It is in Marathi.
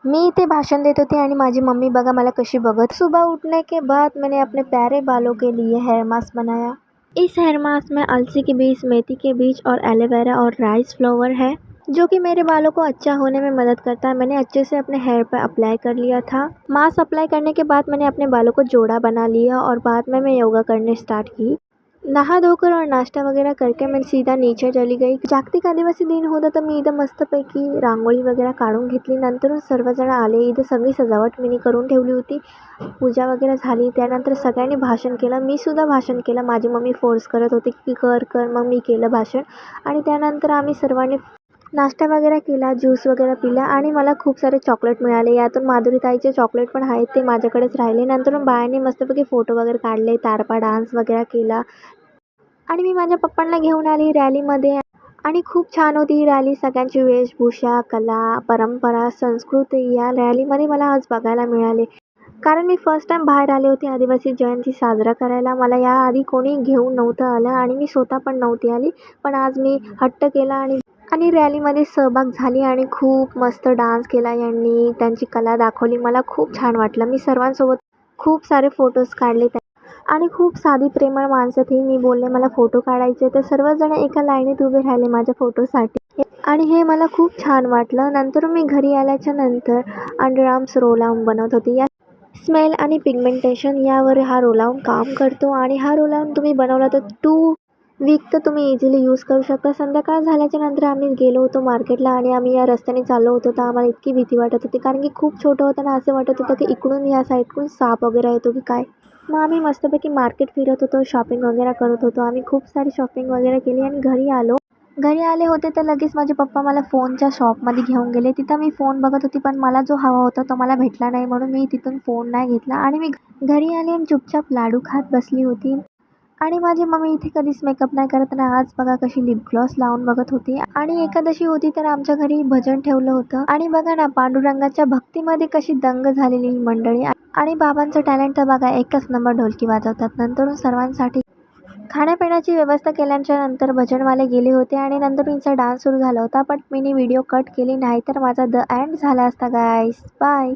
मी इथे भाषण देत होती आणि माझी मम्मी बघा मला कशी बघत। सुबह उठने के बाद मैंने अपने प्यारे बालों के लिए हेयर मास्क बनाया। इस हेयर मास्क में अलसी के बीज, मेथी के बीज और एलोवेरा और राइस फ्लावर है, जो कि मेरे बालों को अच्छा होने में मदद करता है। मैंने अच्छे से अपने हेयर पर अप्लाई कर लिया था। मास्क अप्लाई करने के बाद मैंने अपने बालों को जोड़ा बना लिया और बाद में मैं योगा करने स्टार्ट की। नहा धोकर और नाश्ता वगैरह करके मैं सीधा नीचे चली गई। जागतिक आदिवासी दिन होता तर मी इथं मस्तपैकी रांगोळी वगैरे काढून घेतली। नंतर सर्वजण आले। इथं सगळी सजावट मी करून ठेवली होती। पूजा वगैरे झाली। त्यानंतर सगळ्यांनी भाषण केलं। मी सुद्धा भाषण केलं। माझी मम्मी फोर्स करत होती की कर कर, मग मी केलं भाषण। आणि त्यानंतर आम्ही सर्वांनी नाश्ता वगैरे केला, ज्यूस वगैरे पिला आणि मला खूप सारे चॉकलेट मिळाले। यातून माधुरीताईचे चॉकलेट पण आहेत, ते माझ्याकडेच राहिले। नंतर बायांनी मस्तपैकी फोटो वगैरे काढले, तारपा डान्स वगैरे केला आणि मी माझ्या पप्पांना घेऊन आली रॅलीमध्ये आणि खूप छान होती ही रॅली। सगळ्यांची वेशभूषा, कला, परंपरा, संस्कृती या रॅलीमध्ये मला आज बघायला मिळाले। कारण मी फर्स्ट टाईम बाहेर आले होते आदिवासी जयंती साजरा करायला। मला याआधी कोणी घेऊन नव्हतं आलं आणि मी स्वतः पण नव्हती आली, पण आज मी हट्ट केला आणि रॅलीमध्ये सहभाग झाली आणि खूप मस्त डान्स केला यांनी, त्यांची कला दाखवली। मला खूप छान वाटलं। मी सर्वांसोबत खूप सारे फोटोज काढले आणि खूप साधी प्रेमळ माणसं ती। मी बोलले मला फोटो काढायचे, तर सर्वजण एका लाईनीत उभे राहिले माझ्या फोटोसाठी आणि हे मला खूप छान वाटलं। नंतर मी घरी आल्याच्या नंतर अंडरआर्म्स रोल ऑन बनवत होती। या स्मेल आणि पिगमेंटेशन यावर हा रोल ऑन काम करतो आणि हा रोल ऑन तुम्ही बनवला तर 2 वीक तर तुम्ही इझिली यूज करू शकता। संध्याकाळ झाल्याच्या नंतर आम्ही गेलो होतो मार्केटला आणि आम्ही या रस्त्याने चाललो होतो, तर आम्हाला इतकी भीती वाटत होती कारण की खूप छोटं होतं ना, असं वाटत होतं की इकडून या साईडकडून साप वगैरे येतो की काय। मग आम्ही मस्तपैकी मार्केट फिरत होतो, शॉपिंग वगैरे करत होतो। आम्ही खूप सारी शॉपिंग वगैरे केली आणि घरी आलो। घरी आले होते तर लगेच माझे पप्पा मला फोनच्या शॉपमध्ये घेऊन गेले। तिथं मी फोन बघत होती, पण मला जो हवा होता तो मला भेटला नाही, म्हणून मी तिथून फोन नाही घेतला आणि मी घरी आले आणि चुपचाप लाडू खात बसली होती। आणि माझी मम्मी इथे कधीच मेकअप नाही करत ना, आज बघा कशी लिप ग्लॉस लावून बघत होती। आणि एकादशी होती तर आमच्या घरी भजन ठेवलं होतं आणि बघा ना, पांडुरंगाच्या भक्तीमध्ये कशी दंग झालेली ही मंडळी। आणि बाबांचं टॅलेंट तर बघा, एकच नंबर ढोलकी वाजवतात। नंतर सर्वांसाठी खाण्यापिण्याची व्यवस्था केल्याच्या नंतर भजनवाले गेले होते आणि नंतर त्यांचा डान्स सुरू झाला होता, पण मी व्हिडिओ कट केली नाही तर माझा द एंड झाला असता गाईस। बाय।